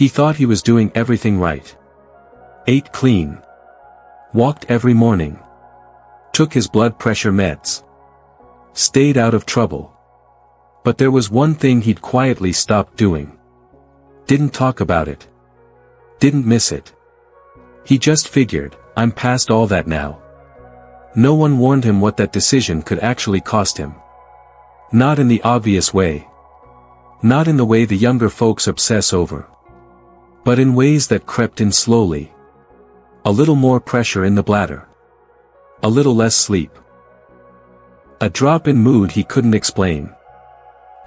He thought he was doing everything right. Ate clean. Walked every morning. Took his blood pressure meds. Stayed out of trouble. But there was one thing he'd quietly stopped doing. Didn't talk about it. Didn't miss it. He just figured, I'm past all that now. No one warned him what that decision could actually cost him. Not in the obvious way. Not in the way the younger folks obsess over. But in ways that crept in slowly. A little more pressure in the bladder. A little less sleep. A drop in mood he couldn't explain.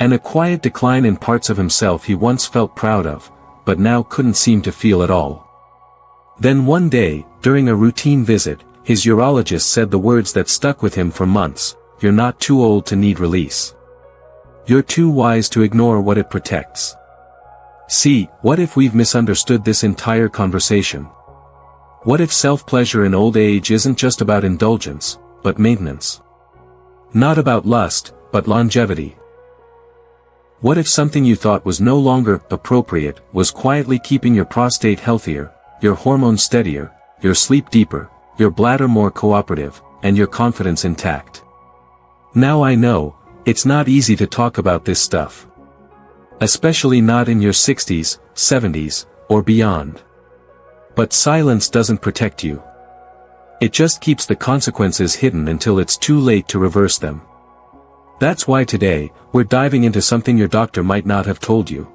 And a quiet decline in parts of himself he once felt proud of, but now couldn't seem to feel at all. Then one day, during a routine visit, his urologist said the words that stuck with him for months: "You're not too old to need release. You're too wise to ignore what it protects." See, what if we've misunderstood this entire conversation? What if self-pleasure in old age isn't just about indulgence, but maintenance? Not about lust, but longevity. What if something you thought was no longer appropriate was quietly keeping your prostate healthier, your hormones steadier, your sleep deeper, your bladder more cooperative, and your confidence intact? Now I know, it's not easy to talk about this stuff. Especially not in your 60s, 70s, or beyond. But silence doesn't protect you. It just keeps the consequences hidden until it's too late to reverse them. That's why today, we're diving into something your doctor might not have told you.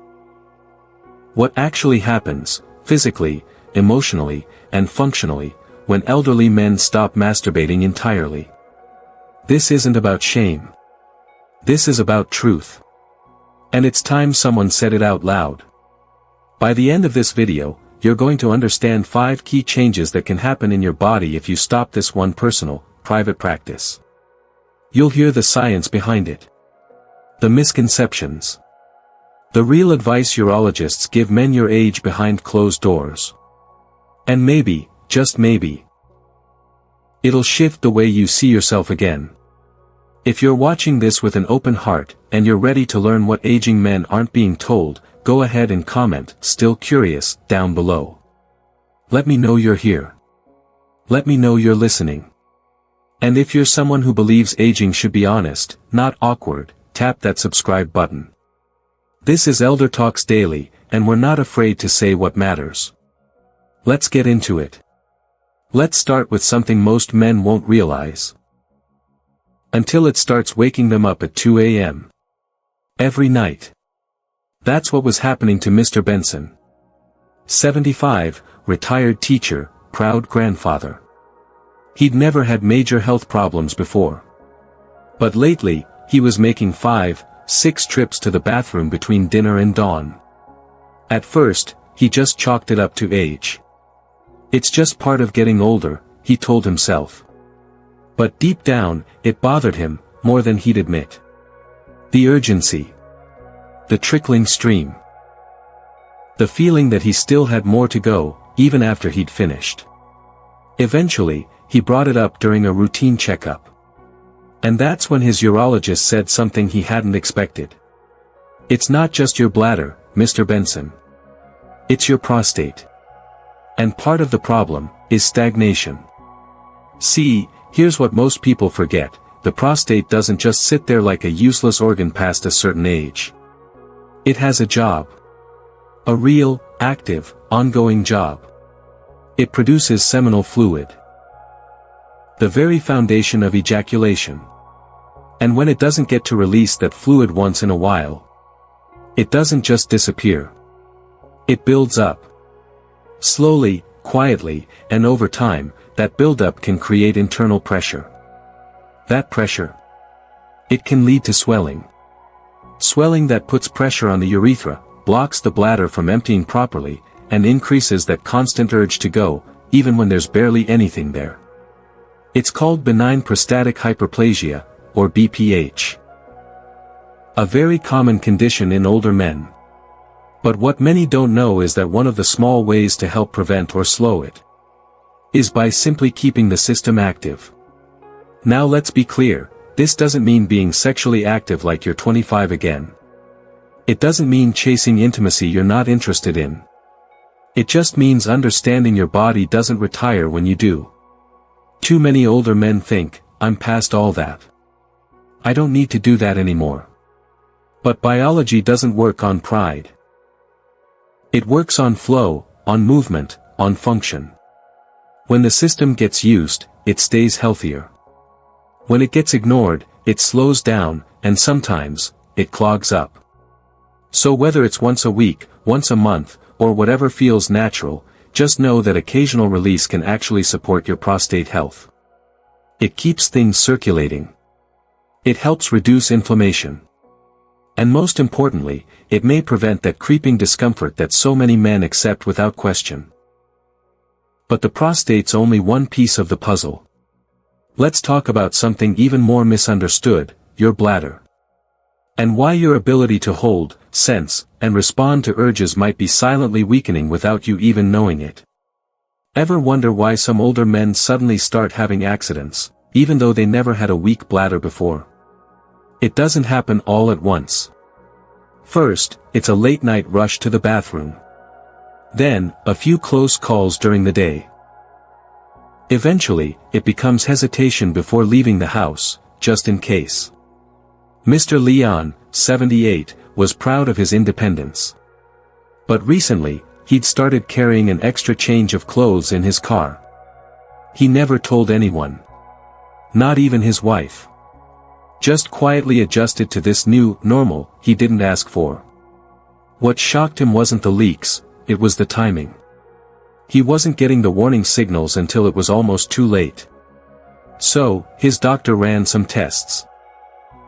What actually happens, physically, emotionally, and functionally, when elderly men stop masturbating entirely. This isn't about shame. This is about truth. And it's time someone said it out loud. By the end of this video, you're going to understand 5 key changes that can happen in your body if you stop this one personal, private practice. You'll hear the science behind it. The misconceptions. The real advice urologists give men your age behind closed doors. And maybe, just maybe, it'll shift the way you see yourself again. If you're watching this with an open heart, and you're ready to learn what aging men aren't being told, go ahead and comment, "Still curious," down below. Let me know you're here. Let me know you're listening. And if you're someone who believes aging should be honest, not awkward, tap that subscribe button. This is ElderTalks Daily, and we're not afraid to say what matters. Let's get into it. Let's start with something most men won't realize. Until it starts waking them up at 2 a.m. every night. That's what was happening to Mr. Benson. 75, retired teacher, proud grandfather. He'd never had major health problems before. But lately, he was making 5, 6 trips to the bathroom between dinner and dawn. At first, he just chalked it up to age. It's just part of getting older, he told himself. But deep down, it bothered him, more than he'd admit. The urgency. The trickling stream. The feeling that he still had more to go, even after he'd finished. Eventually, he brought it up during a routine checkup. And that's when his urologist said something he hadn't expected. "It's not just your bladder, Mr. Benson. It's your prostate. And part of the problem is stagnation." See, here's what most people forget: the prostate doesn't just sit there like a useless organ past a certain age. It has a job. A real, active, ongoing job. It produces seminal fluid. The very foundation of ejaculation. And when it doesn't get to release that fluid once in a while, it doesn't just disappear. It builds up. Slowly, quietly, and over time, that buildup can create internal pressure. That pressure, it can lead to swelling. Swelling that puts pressure on the urethra, blocks the bladder from emptying properly, and increases that constant urge to go, even when there's barely anything there. It's called benign prostatic hyperplasia, or BPH. A very common condition in older men. But what many don't know is that one of the small ways to help prevent or slow it is by simply keeping the system active. Now let's be clear, this doesn't mean being sexually active like you're 25 again. It doesn't mean chasing intimacy you're not interested in. It just means understanding your body doesn't retire when you do. Too many older men think, I'm past all that. I don't need to do that anymore. But biology doesn't work on pride. It works on flow, on movement, on function. When the system gets used, it stays healthier. When it gets ignored, it slows down, and sometimes, it clogs up. So whether it's once a week, once a month, or whatever feels natural, just know that occasional release can actually support your prostate health. It keeps things circulating. It helps reduce inflammation. And most importantly, it may prevent that creeping discomfort that so many men accept without question. But the prostate's only one piece of the puzzle. Let's talk about something even more misunderstood, your bladder. And why your ability to hold, sense, and respond to urges might be silently weakening without you even knowing it. Ever wonder why some older men suddenly start having accidents, even though they never had a weak bladder before? It doesn't happen all at once. First, it's a late-night rush to the bathroom. Then, a few close calls during the day. Eventually, it becomes hesitation before leaving the house, just in case. Mr. Leon, 78, was proud of his independence. But recently, he'd started carrying an extra change of clothes in his car. He never told anyone. Not even his wife. Just quietly adjusted to this new normal he didn't ask for. What shocked him wasn't the leaks, it was the timing. He wasn't getting the warning signals until it was almost too late. So, his doctor ran some tests.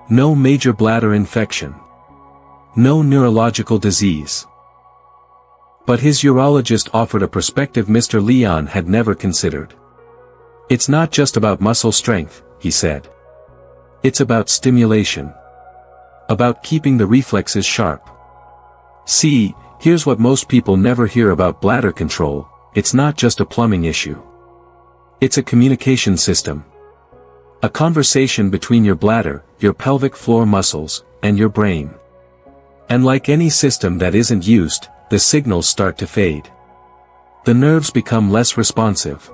No major bladder infection. No neurological disease. But his urologist offered a perspective Mr. Leon had never considered. It's not just about muscle strength, he said. It's about stimulation. About keeping the reflexes sharp. See, here's what most people never hear about bladder control, it's not just a plumbing issue. It's a communication system. A conversation between your bladder, your pelvic floor muscles, and your brain. And like any system that isn't used, the signals start to fade. The nerves become less responsive.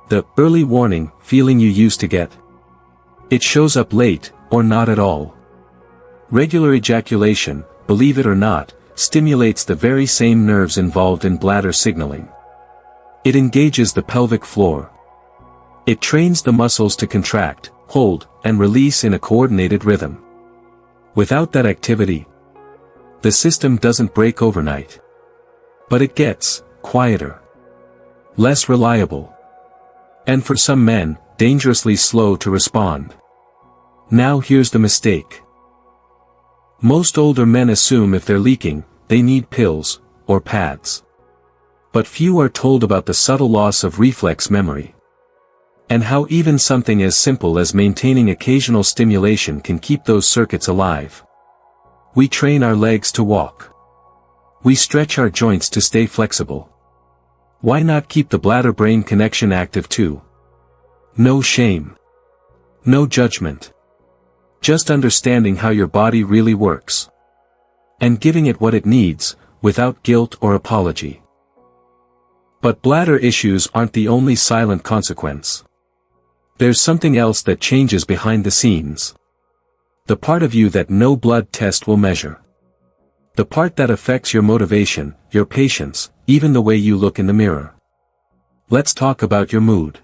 The early warning feeling you used to get. It shows up late, or not at all. Regular ejaculation, believe it or not, stimulates the very same nerves involved in bladder signaling. It engages the pelvic floor. It trains the muscles to contract, hold, and release in a coordinated rhythm. Without that activity, the system doesn't break overnight. But it gets quieter. Less reliable. And for some men, dangerously slow to respond. Now here's the mistake. Most older men assume if they're leaking, they need pills, or pads. But few are told about the subtle loss of reflex memory. And how even something as simple as maintaining occasional stimulation can keep those circuits alive. We train our legs to walk. We stretch our joints to stay flexible. Why not keep the bladder-brain connection active too? No shame. No judgment. Just understanding how your body really works. And giving it what it needs, without guilt or apology. But bladder issues aren't the only silent consequence. There's something else that changes behind the scenes. The part of you that no blood test will measure. The part that affects your motivation, your patience, even the way you look in the mirror. Let's talk about your mood.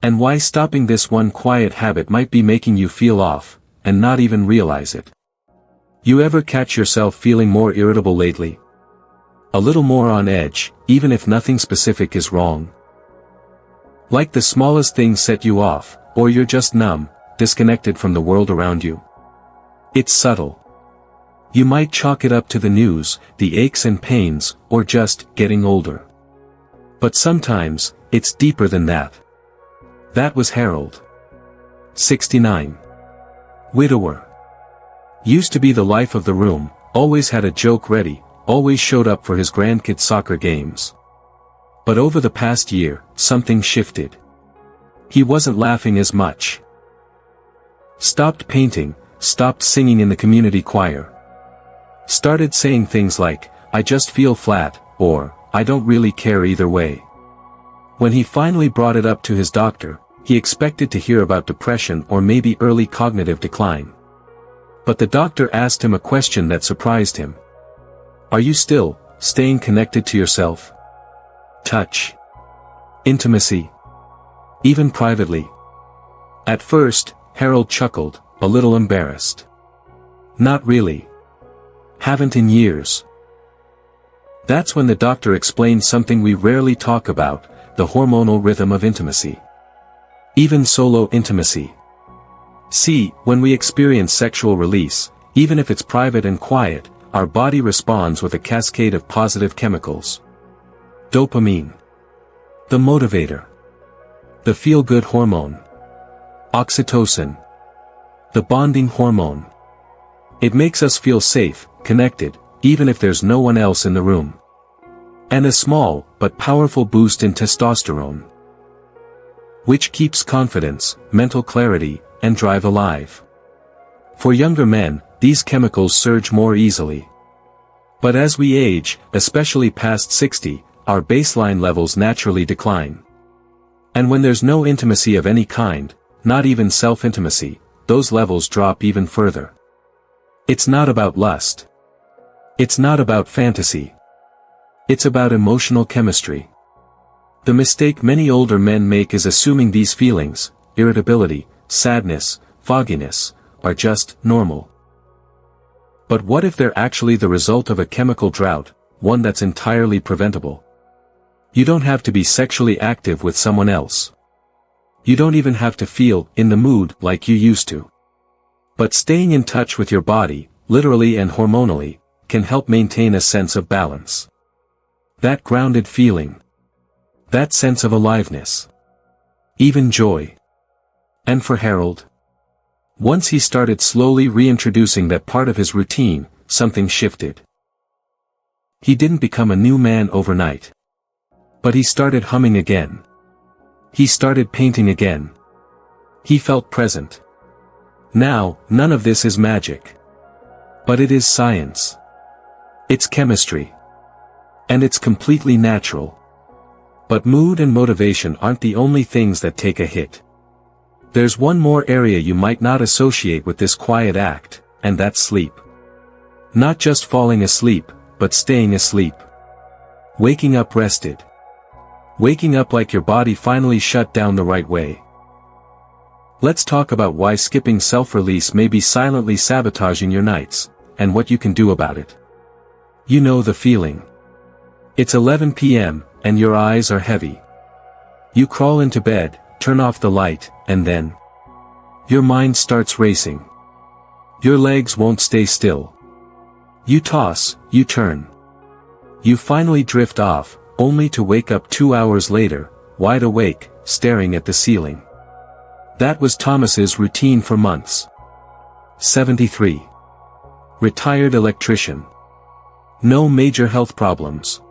And why stopping this one quiet habit might be making you feel off, and not even realize it. You ever catch yourself feeling more irritable lately? A little more on edge, even if nothing specific is wrong? Like the smallest things set you off, or you're just numb, disconnected from the world around you? It's subtle. You might chalk it up to the news, the aches and pains, or just getting older. But sometimes, it's deeper than that. That was Harold. 69. Widower. Used to be the life of the room, always had a joke ready, always showed up for his grandkids' soccer games. But over the past year, something shifted. He wasn't laughing as much. Stopped painting, stopped singing in the community choir. Started saying things like, I just feel flat, or, I don't really care either way. When he finally brought it up to his doctor, he expected to hear about depression or maybe early cognitive decline. But the doctor asked him a question that surprised him. Are you still staying connected to yourself? Touch. Intimacy. Even privately. At first, Harold chuckled, a little embarrassed. Not really. Haven't in years. That's when the doctor explained something we rarely talk about, the hormonal rhythm of intimacy. Even solo intimacy. See, when we experience sexual release, even if it's private and quiet, our body responds with a cascade of positive chemicals. Dopamine. The motivator. The feel-good hormone. Oxytocin. The bonding hormone. It makes us feel safe, connected, even if there's no one else in the room. And a small, but powerful boost in testosterone, which keeps confidence, mental clarity, and drive alive. For younger men, these chemicals surge more easily. But as we age, especially past 60, our baseline levels naturally decline. And when there's no intimacy of any kind, not even self-intimacy, those levels drop even further. It's not about lust. It's not about fantasy. It's about emotional chemistry. The mistake many older men make is assuming these feelings, irritability, sadness, fogginess, are just normal. But what if they're actually the result of a chemical drought, one that's entirely preventable? You don't have to be sexually active with someone else. You don't even have to feel in the mood like you used to. But staying in touch with your body, literally and hormonally, can help maintain a sense of balance. That grounded feeling. That sense of aliveness. Even joy. And for Harold? Once he started slowly reintroducing that part of his routine, something shifted. He didn't become a new man overnight. But he started humming again. He started painting again. He felt present. Now, none of this is magic. But it is science. It's chemistry. And it's completely natural. But mood and motivation aren't the only things that take a hit. There's one more area you might not associate with this quiet act, and that's sleep. Not just falling asleep, but staying asleep. Waking up rested. Waking up like your body finally shut down the right way. Let's talk about why skipping self-release may be silently sabotaging your nights, and what you can do about it. You know the feeling. It's 11 p.m., and your eyes are heavy. You crawl into bed, turn off the light, and then your mind starts racing. Your legs won't stay still. You toss, you turn. You finally drift off, only to wake up 2 hours later, wide awake, staring at the ceiling. That was Thomas's routine for months. 73. Retired electrician. No major health problems.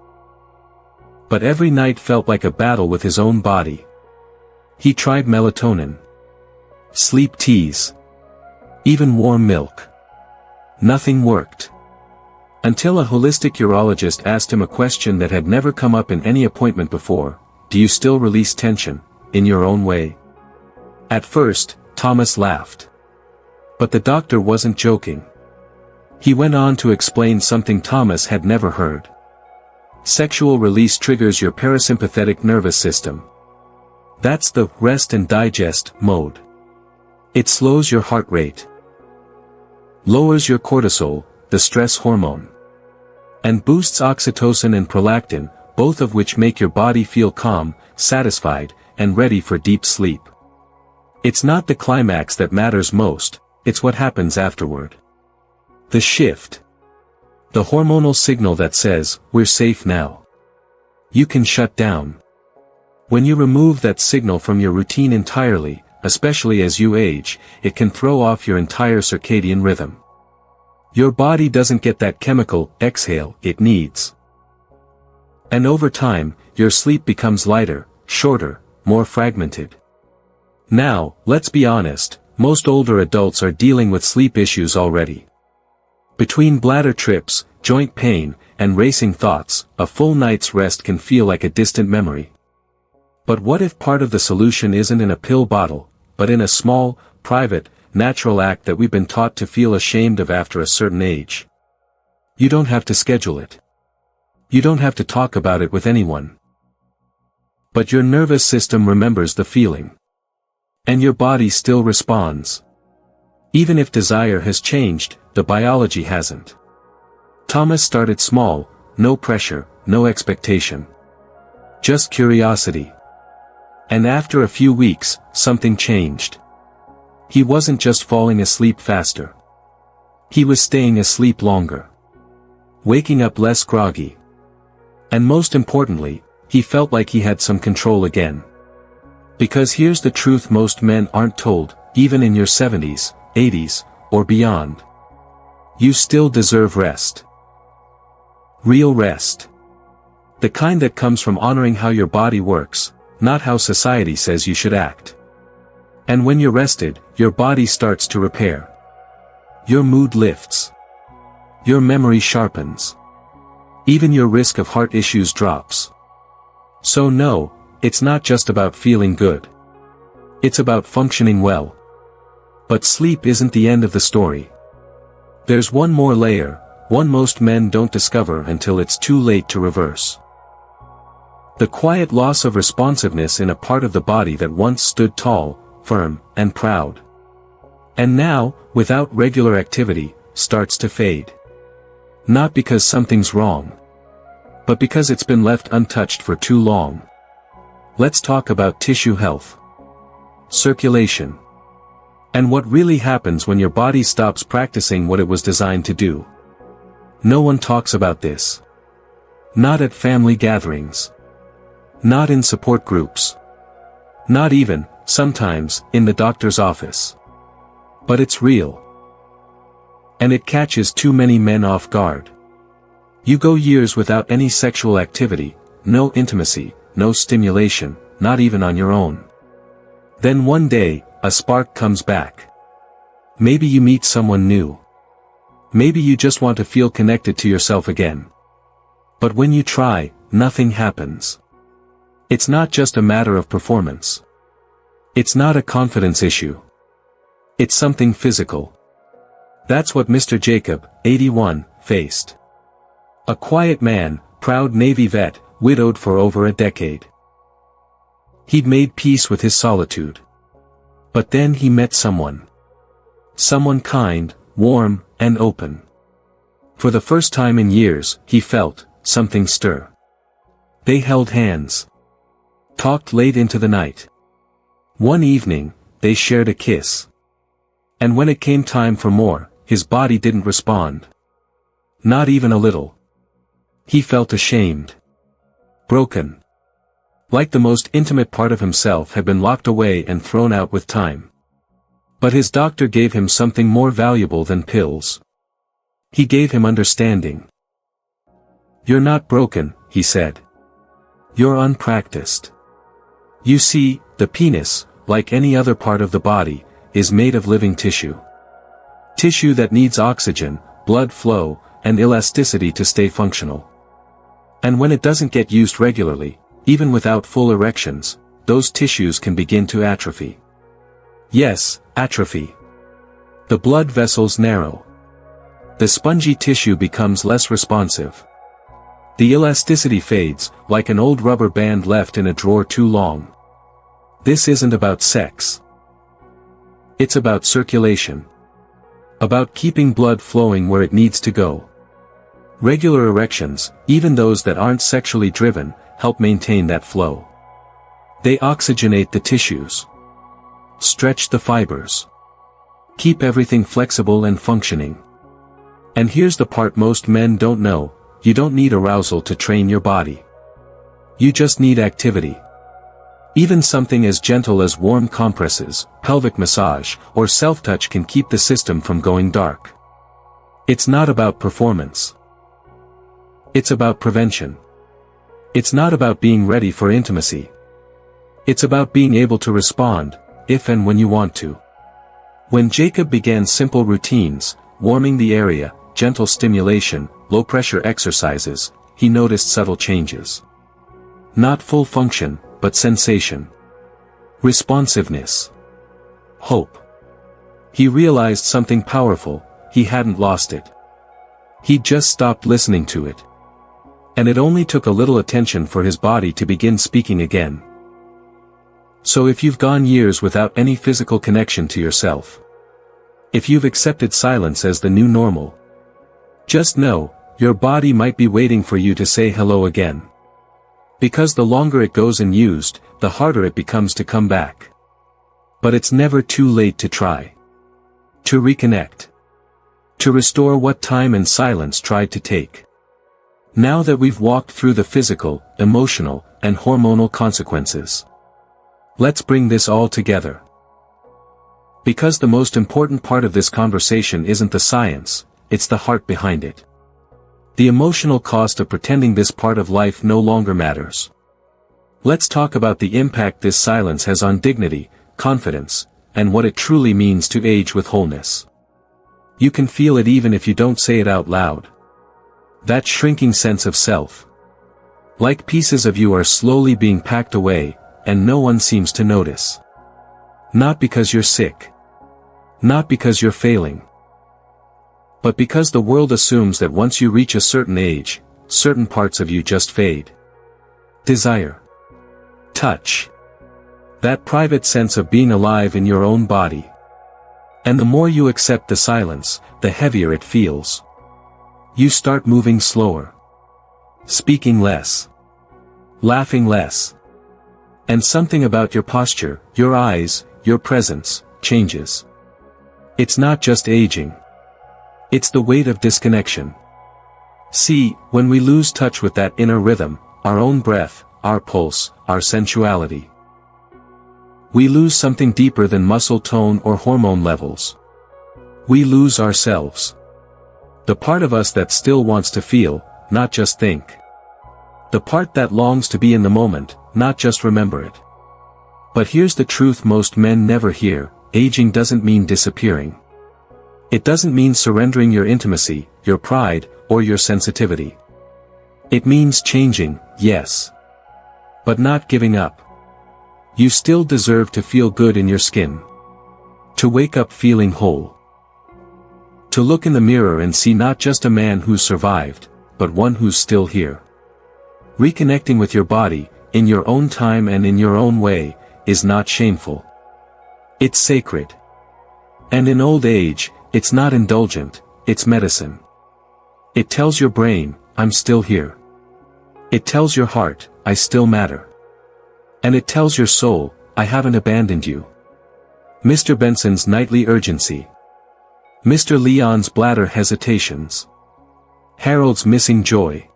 But every night felt like a battle with his own body. He tried melatonin. Sleep teas. Even warm milk. Nothing worked. Until a holistic urologist asked him a question that had never come up in any appointment before: do you still release tension, in your own way? At first, Thomas laughed. But the doctor wasn't joking. He went on to explain something Thomas had never heard. Sexual release triggers your parasympathetic nervous system. That's the rest and digest mode. It slows your heart rate, lowers your cortisol, the stress hormone, and boosts oxytocin and prolactin, both of which make your body feel calm, satisfied, and ready for deep sleep. It's not the climax that matters most, it's what happens afterward. The shift. The hormonal signal that says, we're safe now. You can shut down. When you remove that signal from your routine entirely, especially as you age, it can throw off your entire circadian rhythm. Your body doesn't get that chemical exhale it needs. And over time, your sleep becomes lighter, shorter, more fragmented. Now, let's be honest, most older adults are dealing with sleep issues already. Between bladder trips, joint pain, and racing thoughts, a full night's rest can feel like a distant memory. But what if part of the solution isn't in a pill bottle, but in a small, private, natural act that we've been taught to feel ashamed of after a certain age? You don't have to schedule it. You don't have to talk about it with anyone. But your nervous system remembers the feeling. And your body still responds. Even if desire has changed, the biology hasn't. Thomas started small, no pressure, no expectation. Just curiosity. And after a few weeks, something changed. He wasn't just falling asleep faster. He was staying asleep longer. Waking up less groggy. And most importantly, he felt like he had some control again. Because here's the truth most men aren't told, even in your 70s, 80s, or beyond. You still deserve rest. Real rest. The kind that comes from honoring how your body works, not how society says you should act. And when you're rested, your body starts to repair. Your mood lifts. Your memory sharpens. Even your risk of heart issues drops. So no, it's not just about feeling good. It's about functioning well. But sleep isn't the end of the story. There's one more layer, one most men don't discover until it's too late to reverse. The quiet loss of responsiveness in a part of the body that once stood tall, firm, and proud. And now, without regular activity, starts to fade. Not because something's wrong. But because it's been left untouched for too long. Let's talk about tissue health. Circulation. And what really happens when your body stops practicing what it was designed to do. No one talks about this. Not at family gatherings. Not in support groups. Not even, sometimes, in the doctor's office. But it's real. And it catches too many men off guard. You go years without any sexual activity, no intimacy, no stimulation, not even on your own. Then one day, a spark comes back. Maybe you meet someone new. Maybe you just want to feel connected to yourself again. But when you try, nothing happens. It's not just a matter of performance. It's not a confidence issue. It's something physical. That's what Mr. Jacob, 81, faced. A quiet man, proud Navy vet, widowed for over a decade. He'd made peace with his solitude. But then he met someone. Someone kind, warm, and open. For the first time in years, he felt something stir. They held hands. Talked late into the night. One evening, they shared a kiss. And when it came time for more, his body didn't respond. Not even a little. He felt ashamed. Broken. Like the most intimate part of himself had been locked away and thrown out with time. But his doctor gave him something more valuable than pills. He gave him understanding. You're not broken, he said. You're unpracticed. You see, the penis, like any other part of the body, is made of living tissue. Tissue that needs oxygen, blood flow, and elasticity to stay functional. And when it doesn't get used regularly, even without full erections, those tissues can begin to atrophy. Yes, atrophy. The blood vessels narrow. The spongy tissue becomes less responsive. The elasticity fades, like an old rubber band left in a drawer too long. This isn't about sex. It's about circulation. About keeping blood flowing where it needs to go. Regular erections, even those that aren't sexually driven, help maintain that flow. They oxygenate the tissues. Stretch the fibers. Keep everything flexible and functioning. And here's the part most men don't know, you don't need arousal to train your body. You just need activity. Even something as gentle as warm compresses, pelvic massage, or self-touch can keep the system from going dark. It's not about performance. It's about prevention. It's not about being ready for intimacy. It's about being able to respond, if and when you want to. When Jacob began simple routines, warming the area, gentle stimulation, low-pressure exercises, he noticed subtle changes. Not full function, but sensation. Responsiveness. Hope. He realized something powerful, he hadn't lost it. He'd just stopped listening to it. And it only took a little attention for his body to begin speaking again. So if you've gone years without any physical connection to yourself, if you've accepted silence as the new normal, just know, your body might be waiting for you to say hello again. Because the longer it goes unused, the harder it becomes to come back. But it's never too late to try. To reconnect. To restore what time and silence tried to take. Now that we've walked through the physical, emotional, and hormonal consequences, let's bring this all together. Because the most important part of this conversation isn't the science, it's the heart behind it. The emotional cost of pretending this part of life no longer matters. Let's talk about the impact this silence has on dignity, confidence, and what it truly means to age with wholeness. You can feel it even if you don't say it out loud. That shrinking sense of self. Like pieces of you are slowly being packed away, and no one seems to notice. Not because you're sick. Not because you're failing. But because the world assumes that once you reach a certain age, certain parts of you just fade. Desire. Touch. That private sense of being alive in your own body. And the more you accept the silence, the heavier it feels. You start moving slower. Speaking less. Laughing less. And something about your posture, your eyes, your presence, changes. It's not just aging. It's the weight of disconnection. See, when we lose touch with that inner rhythm, our own breath, our pulse, our sensuality, we lose something deeper than muscle tone or hormone levels. We lose ourselves. The part of us that still wants to feel, not just think. The part that longs to be in the moment, not just remember it. But here's the truth most men never hear: aging doesn't mean disappearing. It doesn't mean surrendering your intimacy, your pride, or your sensitivity. It means changing, yes. But not giving up. You still deserve to feel good in your skin. To wake up feeling whole. To look in the mirror and see not just a man who's survived, but one who's still here. Reconnecting with your body, in your own time and in your own way, is not shameful. It's sacred. And in old age, it's not indulgent, it's medicine. It tells your brain, I'm still here. It tells your heart, I still matter. And it tells your soul, I haven't abandoned you. Mr. Benson's nightly urgency. Mr. Leon's bladder hesitations. Harold's missing joy.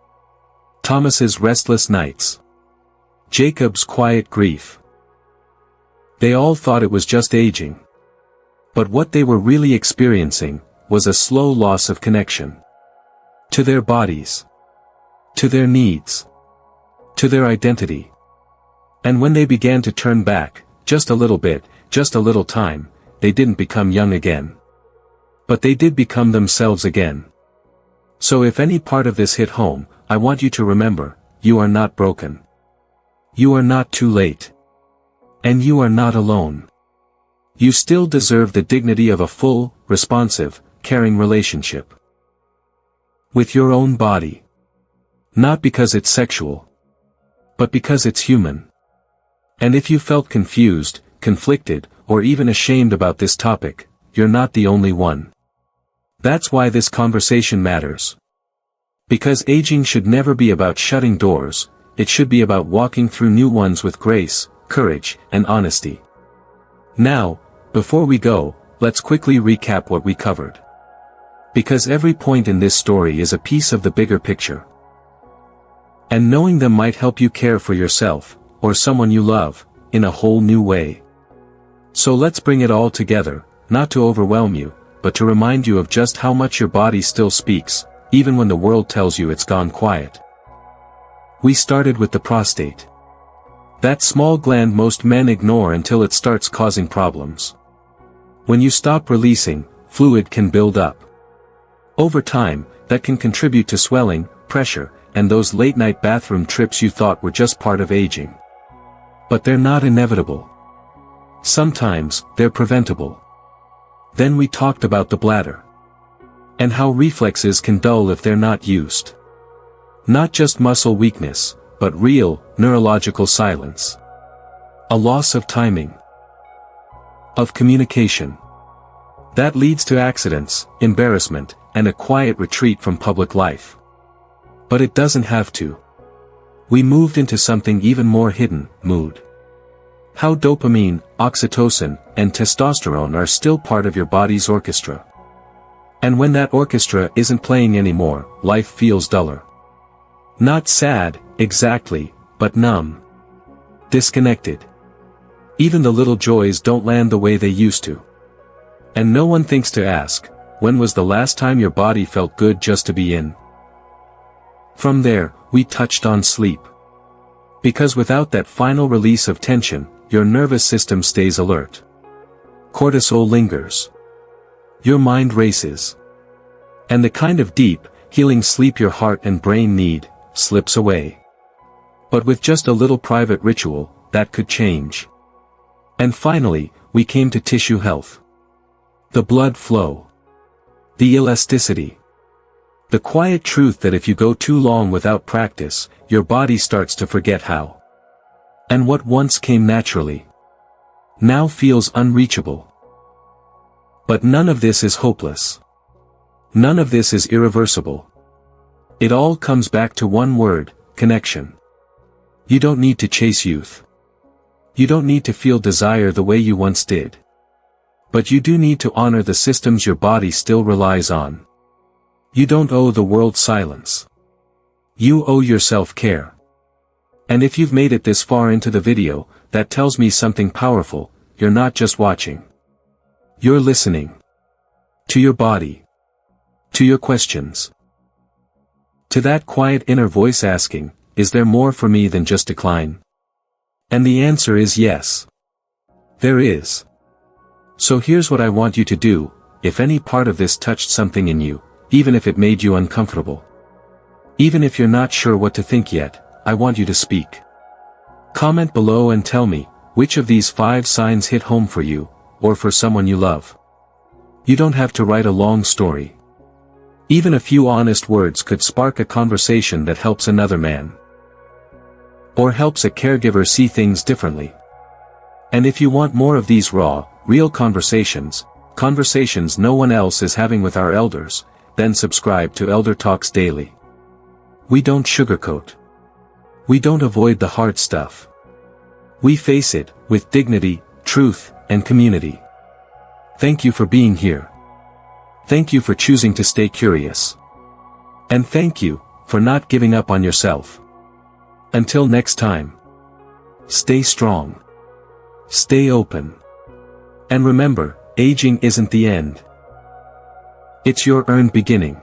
Thomas's restless nights. Jacob's quiet grief. They all thought it was just aging. But what they were really experiencing was a slow loss of connection. To their bodies. To their needs. To their identity. And when they began to turn back, just a little bit, just a little time, they didn't become young again. But they did become themselves again. So if any part of this hit home, I want you to remember, you are not broken. You are not too late. And you are not alone. You still deserve the dignity of a full, responsive, caring relationship. With your own body. Not because it's sexual. But because it's human. And if you felt confused, conflicted, or even ashamed about this topic, you're not the only one. That's why this conversation matters. Because aging should never be about shutting doors, it should be about walking through new ones with grace, courage, and honesty. Now, before we go, let's quickly recap what we covered. Because every point in this story is a piece of the bigger picture. And knowing them might help you care for yourself, or someone you love, in a whole new way. So let's bring it all together, not to overwhelm you, but to remind you of just how much your body still speaks, even when the world tells you it's gone quiet. We started with the prostate. That small gland most men ignore until it starts causing problems. When you stop releasing, fluid can build up. Over time, that can contribute to swelling, pressure, and those late-night bathroom trips you thought were just part of aging. But they're not inevitable. Sometimes, they're preventable. Then we talked about the bladder. And how reflexes can dull if they're not used. Not just muscle weakness, but real, neurological silence. A loss of timing. Of communication. That leads to accidents, embarrassment, and a quiet retreat from public life. But it doesn't have to. We moved into something even more hidden, mood. How dopamine, oxytocin, and testosterone are still part of your body's orchestra. And when that orchestra isn't playing anymore, life feels duller. Not sad, exactly, but numb. Disconnected. Even the little joys don't land the way they used to. And no one thinks to ask, when was the last time your body felt good just to be in? From there, we touched on sleep. Because without that final release of tension, your nervous system stays alert. Cortisol lingers. Your mind races. And the kind of deep, healing sleep your heart and brain need, slips away. But with just a little private ritual, that could change. And finally, we came to tissue health. The blood flow. The elasticity. The quiet truth that if you go too long without practice, your body starts to forget how. And what once came naturally, now feels unreachable. But none of this is hopeless. None of this is irreversible. It all comes back to one word, connection. You don't need to chase youth. You don't need to feel desire the way you once did. But you do need to honor the systems your body still relies on. You don't owe the world silence. You owe yourself care. And if you've made it this far into the video, that tells me something powerful. You're not just watching. You're listening. To your body. To your questions. To that quiet inner voice asking, is there more for me than just decline? And the answer is yes. There is. So here's what I want you to do, if any part of this touched something in you, even if it made you uncomfortable. Even if you're not sure what to think yet, I want you to speak. Comment below and tell me, which of these 5 signs hit home for you, or for someone you love. You don't have to write a long story. Even a few honest words could spark a conversation that helps another man. Or helps a caregiver see things differently. And if you want more of these raw, real conversations no one else is having with our elders, then subscribe to ElderTalks Daily. We don't sugarcoat. We don't avoid the hard stuff. We face it, with dignity, truth, and community. Thank you for being here. Thank you for choosing to stay curious. And thank you, for not giving up on yourself. Until next time. Stay strong. Stay open. And remember, aging isn't the end. It's your earned beginning.